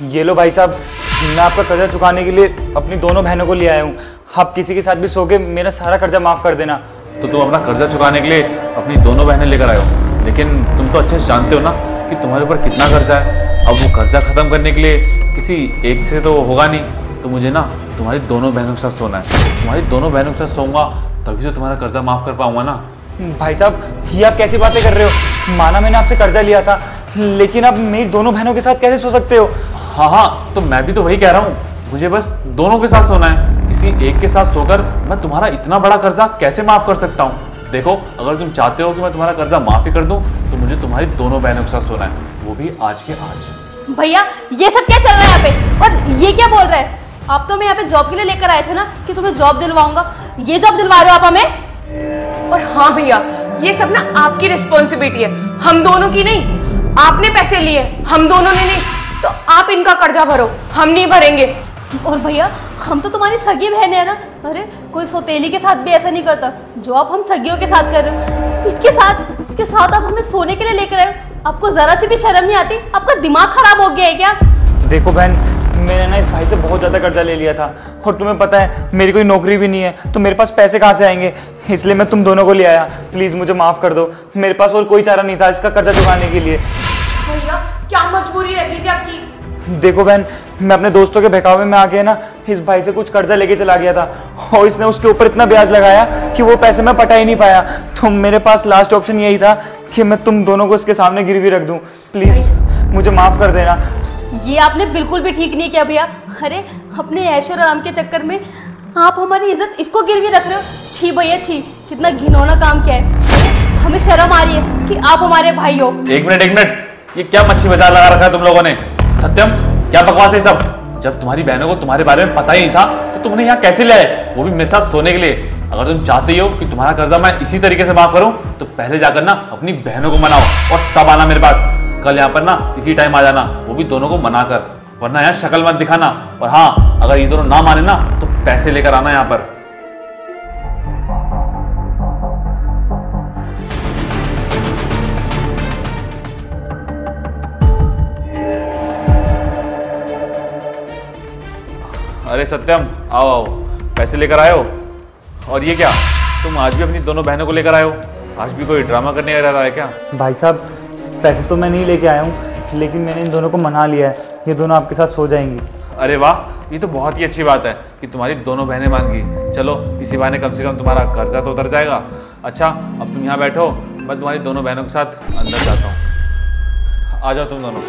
ये लो भाई साहब, मैं आपका कर्जा चुकाने के लिए अपनी दोनों बहनों को ले आया हूँ। आप किसी के साथ भी सो के मेरा सारा कर्जा माफ कर देना। तो तुम अपना कर्जा चुकाने के लिए अपनी दोनों बहनें लेकर आए हो, लेकिन तुम तो अच्छे से जानते हो ना कि तुम्हारे ऊपर कितना कर्जा है। अब वो कर्जा खत्म करने के लिए किसी एक से तो होगा नहीं, तो मुझे ना तुम्हारी दोनों बहनों के साथ सोना है। तुम्हारी दोनों बहनों के साथ सोऊंगा तभी तो तुम्हारा कर्जा माफ कर पाऊंगा ना। भाई साहब, ये आप कैसी बातें कर रहे हो? माना मैंने आपसे कर्जा लिया था, लेकिन आप मेरी दोनों बहनों के साथ कैसे सो सकते हो? हाँ, तो मैं भी तो वही कह रहा हूँ, मुझे बस दोनों के साथ सोना है। किसी एक के साथ सोकर मैं तुम्हारा इतना बड़ा कर्जा कैसे माफ कर सकता हूँ? देखो, अगर तुम चाहते हो कि मैं तुम्हारा कर्जा माफ ही कर दूं, तो मुझे तुम्हारी दोनों बहनों के साथ सोना है, वो भी आज के आज। भैया, ये सब क्या चल रहा है यहाँ पे? और ये क्या बोल रहे हैं? आप तो मैं यहाँ पे जॉब के लिए लेकर आए थे ना कि तुम्हें जॉब दिलवाऊंगा। ये जॉब दिलवा रहे हो आप हमें? और हाँ भैया, ये सब ना आपकी रिस्पॉन्सिबिलिटी है, हम दोनों की नहीं। आपने पैसे लिए, हम दोनों ने नहीं, तो आप इनका कर्जा भरो, हम नहीं भरेंगे। और भैया, हम तो तुम्हारी सगी बहन है ना। अरे कोई सौतेली के साथ भी ऐसा नहीं करता जो आप हम सगियों के साथ कर रहे हो। इसके साथ आप हमें सोने के लिए लेकर आए हो। आपको जरा सी भी शर्म नहीं आती? आपका दिमाग खराब हो गया है क्या? देखो बहन, मैंने ना इस भाई से बहुत ज़्यादा कर्जा ले लिया था, और तुम्हें पता है मेरी कोई नौकरी भी नहीं है, तो मेरे पास पैसे कहाँ से आएंगे? इसलिए मैं तुम दोनों को ले आया। प्लीज़ मुझे माफ़ कर दो, मेरे पास और कोई चारा नहीं था इसका कर्जा चुकाने के लिए। भैया, क्या मजबूरी रखी थी आपकी? देखो बहन, मैं अपने दोस्तों के बहकावे में आके ना इस भाई से कुछ कर्जा लेके चला गया था, और इसने उसके ऊपर इतना ब्याज लगाया कि वो पैसे मैं पटा ही नहीं पाया। तो मेरे पास लास्ट ऑप्शन यही था कि मैं तुम दोनों को इसके सामने गिरवी रख दूं। प्लीज़ मुझे माफ़ कर देना। ये आपने बिल्कुल भी ठीक नहीं किया भैया। अरे अपने ऐशो आराम के चक्कर में आप हमारी इज्जत इसको गिरवी रख रहे हो। छी भैया छी, कितना घिनौना काम किया है। हमें शर्म आ रही है कि आप हमारे भाई हो। एक मिनट, ये क्या मच्छी बाजार लगा रखा है तुम लोगों ने? सत्यम, क्या बकवास है सब? जब तुम्हारी बहनों को तुम्हारे बारे में पता ही नहीं था तो तुमने यहाँ कैसे ले आए, वो भी मेरे साथ सोने के लिए? अगर तुम चाहते हो कि तुम्हारा कर्जा मैं इसी तरीके से माफ करूं, तो पहले जाकर ना अपनी बहनों को मनाओ और तब आना मेरे पास। कल यहाँ पर ना इसी टाइम आ जाना, वो भी दोनों को मनाकर, वरना यहाँ शक्ल मत दिखाना। और हाँ, अगर ये दोनों ना माने ना तो पैसे लेकर आना यहाँ पर। अरे सत्यम, आओ आओ, पैसे लेकर आए हो? और ये क्या, तुम आज भी अपनी दोनों बहनों को लेकर आए हो? आज भी कोई ड्रामा करने का इरादा है क्या? भाई साहब, पैसे तो मैं नहीं लेके आया हूँ, लेकिन मैंने इन दोनों को मना लिया है, ये दोनों आपके साथ सो जाएंगी। अरे वाह, ये तो बहुत ही अच्छी बात है कि तुम्हारी दोनों बहनें मान गई। चलो, इसी बहाने कम से कम तुम्हारा कर्जा तो उतर जाएगा। अच्छा, अब तुम यहाँ बैठो, मैं तुम्हारी दोनों बहनों के साथ अंदर जाता हूँ। आ जाओ तुम दोनों।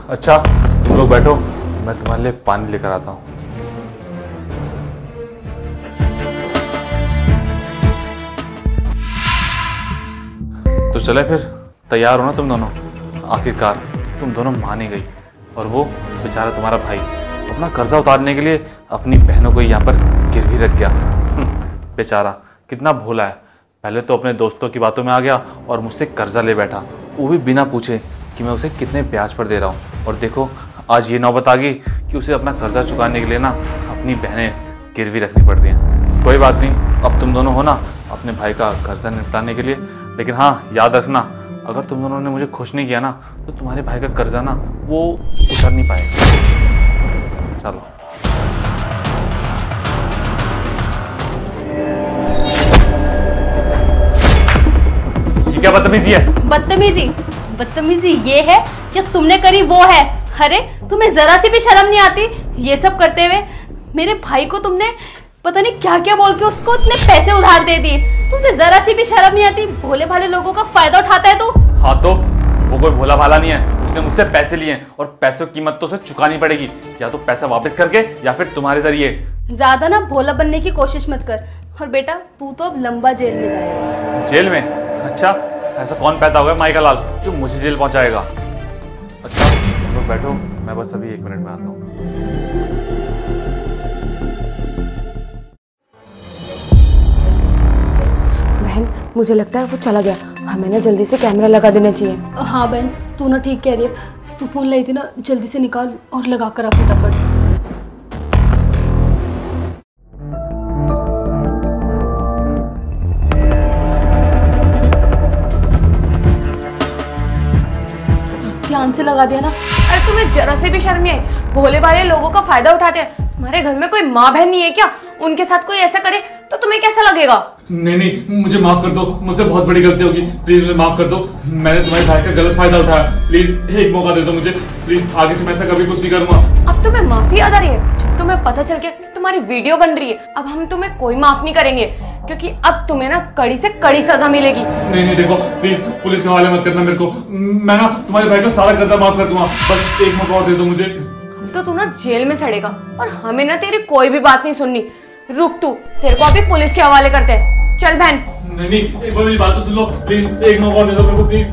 अच्छा, तुम लोग बैठो, मैं तुम्हारे लिए पानी लेकर आता हूँ। तो चले फिर, तैयार हो ना तुम दोनों? आखिरकार तुम दोनों मान ही गई, और वो बेचारा तुम्हारा भाई अपना कर्जा उतारने के लिए अपनी बहनों को यहाँ पर गिरवी रख गया। बेचारा कितना भोला है, पहले तो अपने दोस्तों की बातों में आ गया और मुझसे कर्जा ले बैठा, वो भी बिना पूछे कि मैं उसे कितने ब्याज पर दे रहा हूँ। और देखो, आज ये नौबत आ गई कि उसे अपना कर्जा चुकाने के लिए ना अपनी बहनें गिरवी रखनी पड़ रही हैं। कोई बात नहीं, अब तुम दोनों हो ना अपने भाई का कर्जा निपटाने के लिए। लेकिन हाँ, याद रखना, अगर तुम दोनों ने मुझे खुश नहीं किया ना तो तुम्हारे भाई का कर्जा ना वो उतर नहीं पाएगा। चलो। ये क्या बदतमीजी है? बदतमीजी ये है जब तुमने करी वो है। अरे तुम्हें जरा सी भी शर्म नहीं आती ये सब करते हुए? मेरे भाई को तुमने पता नहीं क्या क्या बोल के उसको इतने पैसे उधार दे दिए। तुझे जरा सी भी शर्म नहीं आती? भोले भाले लोगों का फायदा उठाता है तू। हाँ, तो वो कोई भोला भाला नहीं है, उसने मुझसे पैसे लिए और पैसों की कीमत तो उसे चुकानी पड़ेगी, या तो पैसा वापस करके या फिर तुम्हारे जरिए। ज्यादा ना भोला बनने की कोशिश मत कर। और बेटा, तू तो अब लंबा जेल में जाएगा। जेल में? अच्छा, ऐसा कौन पैदा हुआ है माई का लाल जो मुझे जेल पहुंचाएगा? अच्छा, तुम लोग बैठो, मैं बस अभी 1 मिनट में आता हूँ। बहन, मुझे लगता है वो चला गया, हमें ना जल्दी से कैमरा लगा देना चाहिए। हाँ बहन, तू ना ठीक कह रही है। तू फोन लाई थी ना, जल्दी से निकाल और लगा कर रख फटाफट। से लगा दिया ना। अरे तुम्हें जरा से भी शर्म नहीं आई? भोले भाले लोगों का फायदा उठाते हैं। तुम्हारे घर में कोई माँ बहन नहीं है क्या? उनके साथ कोई ऐसा करे तो तुम्हें कैसा लगेगा? नहीं नहीं, मुझे माफ कर दो, मुझसे बहुत बड़ी गलती होगी, प्लीज मुझे माफ कर दो। मैंने तुम्हारे भाई का गलत फायदा उठाया, प्लीज एक मौका दे दो मुझे, प्लीज आगे से मैं ऐसा कभी कुछ नहीं करूंगा। अब तुम्हें माफी याद आ रही है? जब तुम्हें पता चल गया कि तुम्हारी वीडियो बन रही है, अब हम तुम्हें कोई माफ नहीं करेंगे, क्योंकि अब तुम्हें ना कड़ी से कड़ी सजा मिलेगी। नहीं नहीं देखो, प्लीज पुलिस के हवाले मत करना मेरे को, मैं ना तुम्हारे भाई का सारा कर्जा माफ कर दूंगा, बस एक मौका और दे दो मुझे। तो तू ना जेल में सड़ेगा और हमें ना तेरी कोई भी बात नहीं सुननी। रुक तू, तेरे को अभी पुलिस के हवाले करते हैं। चल बहन। नहीं नहीं, एक बार मेरी बात तो सुन लो प्लीज, एक मौका और दे दो मेरे को प्लीज।